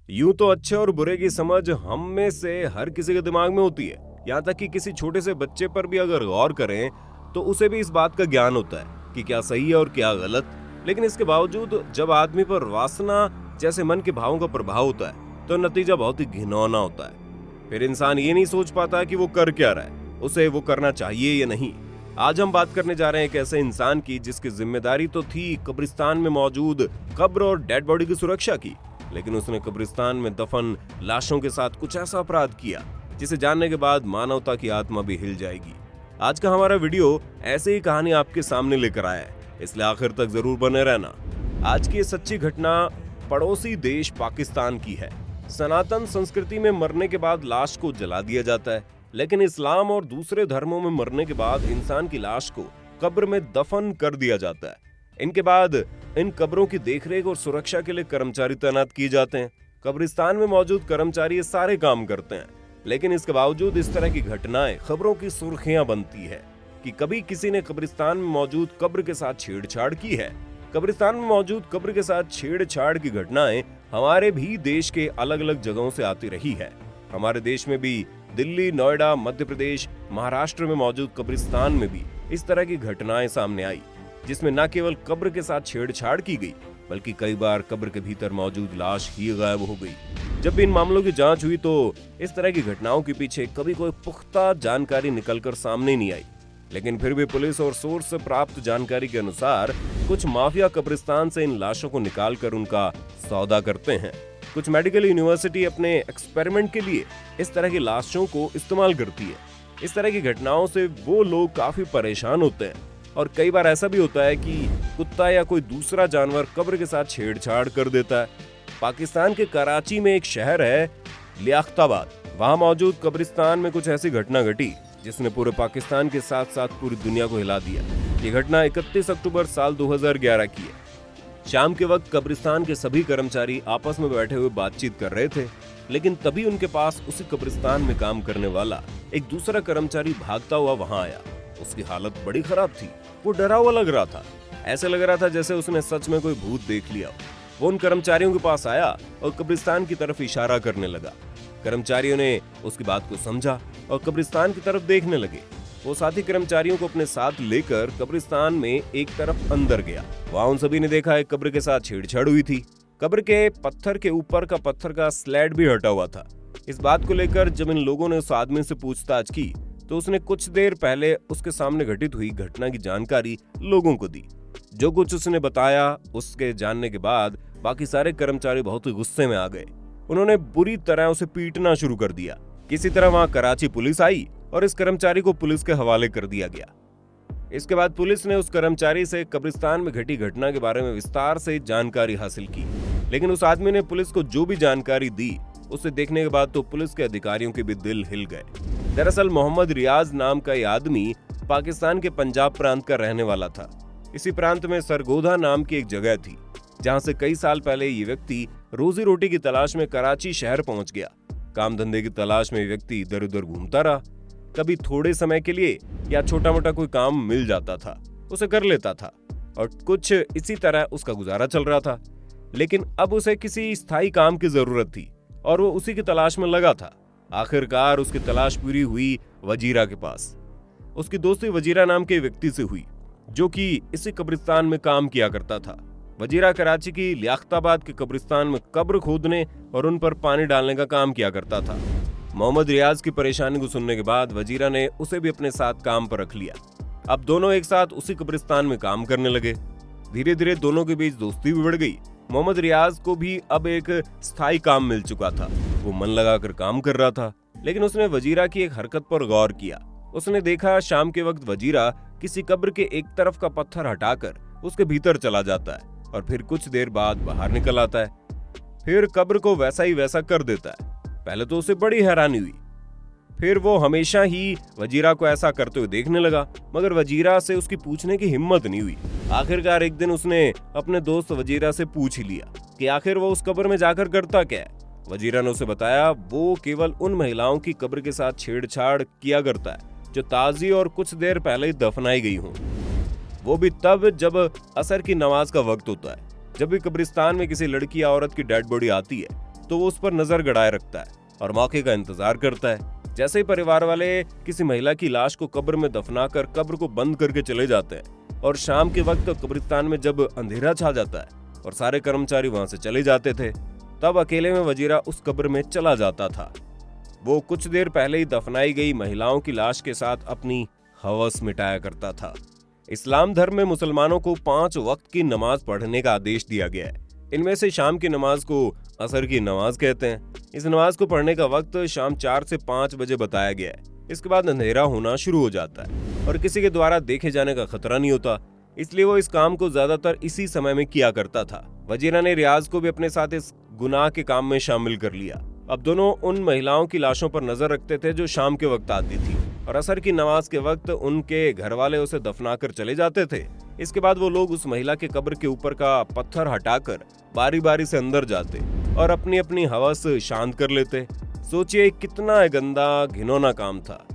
यूं तो अच्छे और बुरे की समझ हम में से हर किसी के दिमाग में होती है। यहाँ तक कि किसी छोटे से बच्चे पर भी अगर गौर करें तो उसे भी इस बात का ज्ञान होता है कि क्या सही है और क्या गलत। लेकिन इसके बावजूद जब आदमी पर वासना जैसे मन के भावों का प्रभाव होता है तो नतीजा बहुत ही घिनौना होता है। फिर इंसान ये नहीं सोच पाता कि वो कर क्या रहा है, उसे वो करना चाहिए या नहीं। आज हम बात करने जा रहे हैं एक ऐसे इंसान की जिसकी जिम्मेदारी तो थी कब्रिस्तान में मौजूद कब्र और डेड बॉडी की सुरक्षा की, लेकिन उसने कब्रिस्तान में दफन लाशों के साथ कुछ ऐसा अपराध किया जिसे जानने के बाद मानवता की आत्मा भी हिल जाएगी। आज का हमारा वीडियो ऐसे ही कहानी आपके सामने लेकर आया है, इसलिए आखिर तक जरूर बने रहना। आज की ये सच्ची घटना पड़ोसी देश पाकिस्तान की है। सनातन संस्कृति में मरने के बाद लाश को जला दिया जाता है, लेकिन इस्लाम और दूसरे धर्मों में मरने के बाद इंसान की लाश को कब्र में दफन कर दिया जाता है। इनके बाद इन कब्रों की देखरेख और सुरक्षा के लिए कर्मचारी तैनात किए जाते हैं। कब्रिस्तान में मौजूद कर्मचारी ये सारे काम करते हैं, लेकिन इसके बावजूद इस तरह की घटनाएं खबरों की सुर्खियां बनती है कि कभी किसी ने कब्रिस्तान में मौजूद कब्र के साथ छेड़छाड़ की है। कब्रिस्तान में मौजूद कब्र के साथ छेड़छाड़ की घटनाएं हमारे भी देश के अलग अलग जगहों से आती रही है। हमारे देश में भी दिल्ली, नोएडा, मध्य प्रदेश, महाराष्ट्र में मौजूद कब्रिस्तान में भी इस तरह की घटनाएं सामने आई, जिसमें न केवल कब्र के साथ छेड़छाड़ की गई बल्कि कई बार कब्र के भीतर मौजूद लाश ही गायब हो गई। जब भी इन मामलों की जांच हुई तो इस तरह की घटनाओं के पीछे कभी कोई पुख्ता जानकारी निकलकर सामने नहीं आई, लेकिन फिर भी पुलिस और सोर्स से प्राप्त जानकारी के अनुसार कुछ माफिया कब्रिस्तान से इन लाशों को निकालकर उनका सौदा करते हैं। कुछ मेडिकल यूनिवर्सिटी अपने एक्सपेरिमेंट के लिए इस तरह की लाशों को इस्तेमाल करती है। इस तरह की घटनाओं से वो लोग काफी परेशान होते हैं और कई बार ऐसा भी होता है कि कुत्ता या कोई दूसरा जानवर कब्र के साथ छेड़छाड़ कर देता है। पाकिस्तान के कराची में एक शहर है लियाकताबाद, वहां मौजूद कब्रिस्तान में कुछ ऐसी घटना घटी जिसने पूरे पाकिस्तान के साथ साथ पूरी दुनिया को हिला दिया। ये घटना 31 अक्टूबर साल 2011 की है। शाम के वक्त कब्रिस्तान के सभी कर्मचारी आपस में बैठे हुए बातचीत कर रहे थे, लेकिन तभी उनके पास उसी कब्रिस्तान में काम करने वाला एक दूसरा कर्मचारी भागता हुआ वहां आया। उसकी हालत बड़ी खराब थी, वो डरा हुआ लग रहा था। ऐसे लग रहा था जैसे उसने सच में कोई भूत देख लिया। वो उन कर्मचारियों के पास आया और कब्रिस्तान की तरफ इशारा करने लगा। कर्मचारियों ने उसकी बात को समझा और कब्रिस्तान की तरफ देखने लगे। वो साथी कर्मचारियों को अपने साथ लेकर कब्रिस्तान में एक तरफ अंदर गया। वहां उन सभी ने देखा एक कब्र के साथ छेड़छाड़ हुई थी। कब्र के पत्थर के ऊपर का पत्थर का स्लैब भी हटा हुआ था। इस बात को लेकर जब इन लोगों ने उस आदमी से पूछताछ की तो उसने कुछ देर पहले उसके सामने घटित हुई घटना की जानकारी लोगों को दी। जो कुछ उसने बताया उसके जानने के बाद बाकी सारे कर्मचारी बहुत ही गुस्से में आ गए। उन्होंने बुरी तरह उसे पीटना शुरू कर दिया। किसी तरह वहां कराची पुलिस आई और इस कर्मचारी को पुलिस के हवाले कर दिया गया। इसके बाद पुलिस ने उस कर्मचारी से कब्रिस्तान में घटी घटना के बारे में विस्तार से जानकारी हासिल की, लेकिन उस आदमी ने पुलिस को जो भी जानकारी दी उसे देखने के बाद तो पुलिस के अधिकारियों के भी दिल हिल गए। दरअसल मोहम्मद रियाज नाम का यह आदमी पाकिस्तान के पंजाब प्रांत का रहने वाला था। इसी प्रांत में सरगोधा नाम की एक जगह थी जहां से कई साल पहले ये व्यक्ति रोजी रोटी की तलाश में कराची शहर पहुंच गया। काम धंधे की तलाश में व्यक्ति इधर उधर घूमता रहा। कभी थोड़े समय के लिए या छोटा मोटा कोई काम मिल जाता था उसे कर लेता था और कुछ इसी तरह उसका गुजारा चल रहा था। लेकिन अब उसे किसी स्थायी काम की जरूरत थी और वो उसी की तलाश में लगा था। आखिरकार उसकी तलाश पूरी हुई वजीरा के पास। उसकी दोस्ती वजीरा नाम के व्यक्ति से हुई जो कि इसी कब्रिस्तान में काम किया करता था। वजीरा कराची की लियाकताबाद के कब्रिस्तान में कब्र खोदने और उन पर पानी डालने का काम किया करता था। मोहम्मद रियाज की परेशानी को सुनने के बाद वजीरा ने उसे भी अपने साथ काम पर रख लिया। अब दोनों एक साथ उसी कब्रिस्तान में काम करने लगे। धीरे धीरे दोनों के बीच दोस्ती भी बढ़ गई। मोहम्मद रियाज को भी अब एक स्थायी काम मिल चुका था। वो मन लगाकर काम कर रहा था, लेकिन उसने वजीरा की एक हरकत पर गौर किया। उसने देखा शाम के वक्त वजीरा किसी कब्र के एक तरफ का पत्थर हटाकर उसके भीतर चला जाता है और फिर कुछ देर बाद बाहर निकल आता है, फिर कब्र को वैसा ही वैसा कर देता है। पहले तो उसे बड़ी हैरानी हुई, फिर वो हमेशा ही वजीरा को ऐसा करते हुए देखने लगा, मगर वजीरा से उसकी पूछने की हिम्मत नहीं हुई। आखिरकार एक दिन उसने अपने दोस्त वजीरा से पूछ ही लिया कि आखिर वो उस कब्र में जाकर करता क्या है। वजीरा ने उसे बताया वो केवल उन महिलाओं की कब्र के साथ छेड़छाड़ किया करता है जो ताजी और कुछ देर पहले ही दफनाई गई हों, वो भी तब जब असर की नमाज का वक्त होता है। जब भी कब्रिस्तान में किसी लड़की या औरत की डेड बॉडी आती है तो वो उस पर नजर गड़ाए रखता है और मौके का इंतजार करता है। जैसे ही परिवार वाले किसी महिला की लाश को कब्र में दफनाकर कब्र को बंद करके चले जाते हैं और शाम के वक्त कब्रिस्तान में जब अंधेरा छा जाता है और सारे कर्मचारी वहां से चले जाते थे, तब अकेले में वजीरा उस कब्र में चला जाता था। वो कुछ देर पहले ही दफनाई गई महिलाओं की लाश के साथ अपनी हवस मिटाया करता था। इस्लाम धर्म में मुसलमानों को 5 वक्त की नमाज पढ़ने का आदेश दिया गया है। इनमें से शाम की नमाज को असर की नमाज कहते हैं। इस नमाज को पढ़ने का वक्त शाम 4 से 5 बजे बताया गया है। इसके बाद अंधेरा होना शुरू हो जाता है और किसी के द्वारा देखे जाने का खतरा नहीं होता, इसलिए वो इस काम को ज्यादातर इसी समय में किया करता था। वजीरा ने रियाज को भी अपने साथ इस गुनाह के काम में शामिल कर लिया। अब दोनों उन महिलाओं की लाशों पर नजर रखते थे जो शाम के वक्त आती थी और असर की नमाज के वक्त उनके घर वाले उसे दफनाकर चले जाते थे। इसके बाद वो लोग उस महिला के कब्र के ऊपर का पत्थर हटाकर बारी बारी से अंदर जाते और अपनी अपनी हवस शांत कर लेते। सोचिए कितना गंदा घिनौना काम था।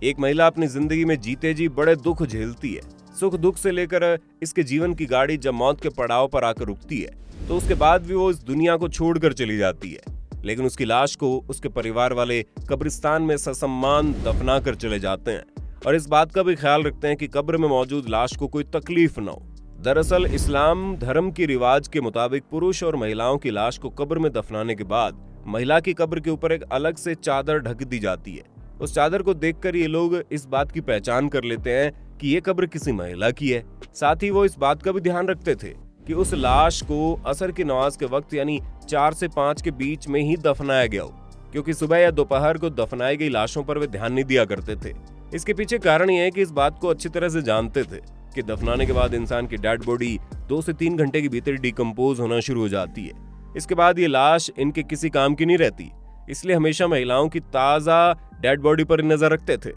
एक महिला अपनी जिंदगी में जीते जी बड़े दुख झेलती है। सुख दुख से लेकर इसके जीवन की गाड़ी जब मौत के पड़ाव पर आकर रुकती है तो उसके बाद भी वो इस दुनिया को छोड़कर चली जाती है, लेकिन उसकी लाश को उसके परिवार वाले कब्रिस्तान में ससम्मान दफना कर चले जाते हैं और इस बात का भी ख्याल रखते हैं कि कब्र में मौजूद लाश को कोई तकलीफ न हो। दरअसल इस्लाम धर्म की रिवाज के मुताबिक पुरुष और महिलाओं की लाश को कब्र में दफनाने के बाद महिला की कब्र के ऊपर एक अलग से चादर ढक दी जाती है। उस चादर को देखकर ये लोग इस बात की पहचान कर लेते हैं कि ये कब्र किसी महिला की है। साथ ही वो इस बात का भी ध्यान रखते थे कि उस लाश को असर की नमाज के वक्त यानी 4 से 5 के बीच में ही दफनाया गया हो, क्योंकि सुबह या दोपहर को दफनाई गई लाशों पर वे ध्यान नहीं दिया करते थे। इसके पीछे कारण यह है कि इस बात को अच्छी तरह से जानते थे कि दफनाने के बाद इंसान की डेड बॉडी 2 से 3 घंटे के भीतर डिकम्पोज होना शुरू हो जाती है। इसके बाद ये लाश इनके किसी काम की नहीं रहती, इसलिए हमेशा महिलाओं की ताजा डेड बॉडी पर नजर रखते थे।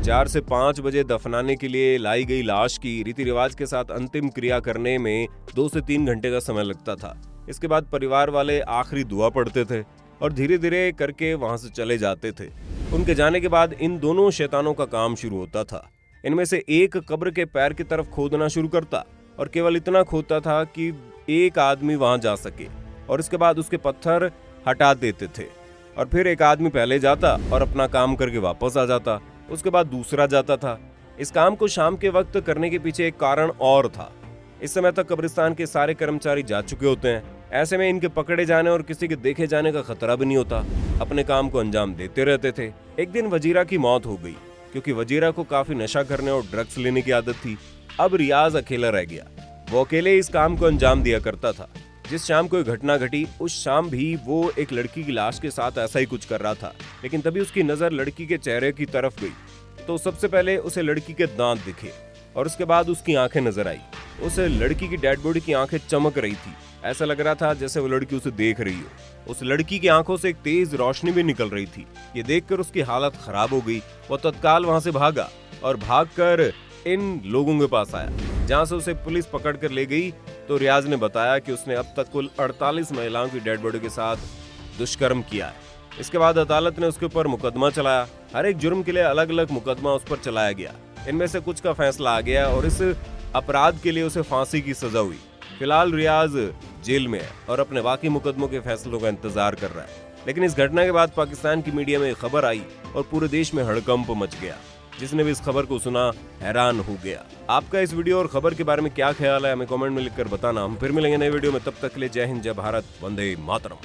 4 से 5 बजे दफनाने के लिए लाई गई लाश की रीति रिवाज के साथ अंतिम क्रिया करने में 2 से 3 घंटे का समय लगता था। इसके बाद परिवार वाले आखिरी दुआ पढ़ते थे और धीरे धीरे करके वहां से चले जाते थे। उनके जाने के बाद इन दोनों शैतानों का काम शुरू होता था। इनमें से एक कब्र के पैर की तरफ खोदना शुरू करता और केवल इतना खोदता था कि एक आदमी वहां जा सके और इसके बाद उसके पत्थर हटा देते थे और फिर एक आदमी पहले जाता और अपना काम करके वापस आ जाता। उसके बाद दूसरा जाता था। इस काम को शाम के वक्त करने के पीछे एक कारण और था। इस समय तक कब्रिस्तान के सारे कर्मचारी जा चुके होते हैं। ऐसे में इनके पकड़े जाने और किसी के देखे जाने का खतरा भी नहीं होता। अपने काम को अंजाम देते रहते थे। एक दिन वजीरा की मौत हो गई क्योंकि वजीरा को काफी नशा करने और ड्रग्स लेने की आदत थी। अब रियाज अकेला रह गया। वो अकेले इस काम को अंजाम दिया करता था। जिस शाम कोई घटना घटी उस शाम भी वो एक लड़की की लाश के साथ ऐसा ही कुछ कर रहा था, लेकिन तभी उसकी नजर लड़की के चेहरे की तरफ गई तो सबसे पहले उसे लड़की के दांत दिखे और उसके बाद उसकी आंखें नजर आई। उस लड़की की डेड बॉडी की आंखें चमक रही थी। ऐसा लग रहा था जैसे वो लड़की उसे देख रही हो। उस लड़की की आंखों से एक तेज रोशनी भी निकल रही थी। ये देखकर उसकी हालत खराब हो गई। वो तत्काल वहां से भागा और भागकर इन लोगों के पास आया, जहां से उसे पुलिस पकड़ कर ले गई। तो रियाज ने बताया कि उसने अब तक कुल 48 महिलाओं की डेड बॉडी के साथ दुष्कर्म किया है। इसके बाद अदालत ने उसके ऊपर मुकदमा चलाया। हर एक जुर्म के लिए अलग अलग मुकदमा उस पर चलाया गया। इनमें से कुछ का फैसला आ गया और इस अपराध के लिए उसे फांसी की सजा हुई। फिलहाल रियाज जेल में है और अपने बाकी मुकदमों के फैसलों का इंतजार कर रहा है। लेकिन इस घटना के बाद पाकिस्तान की मीडिया में खबर आई और पूरे देश में हड़कंप मच गया। जिसने भी इस खबर को सुना हैरान हो गया। आपका इस वीडियो और खबर के बारे में क्या ख्याल है, हमें कमेंट में लिखकर बताना। हम फिर मिलेंगे नए वीडियो में। तब तक के लिए जय हिंद, जय भारत, वंदे मातरम।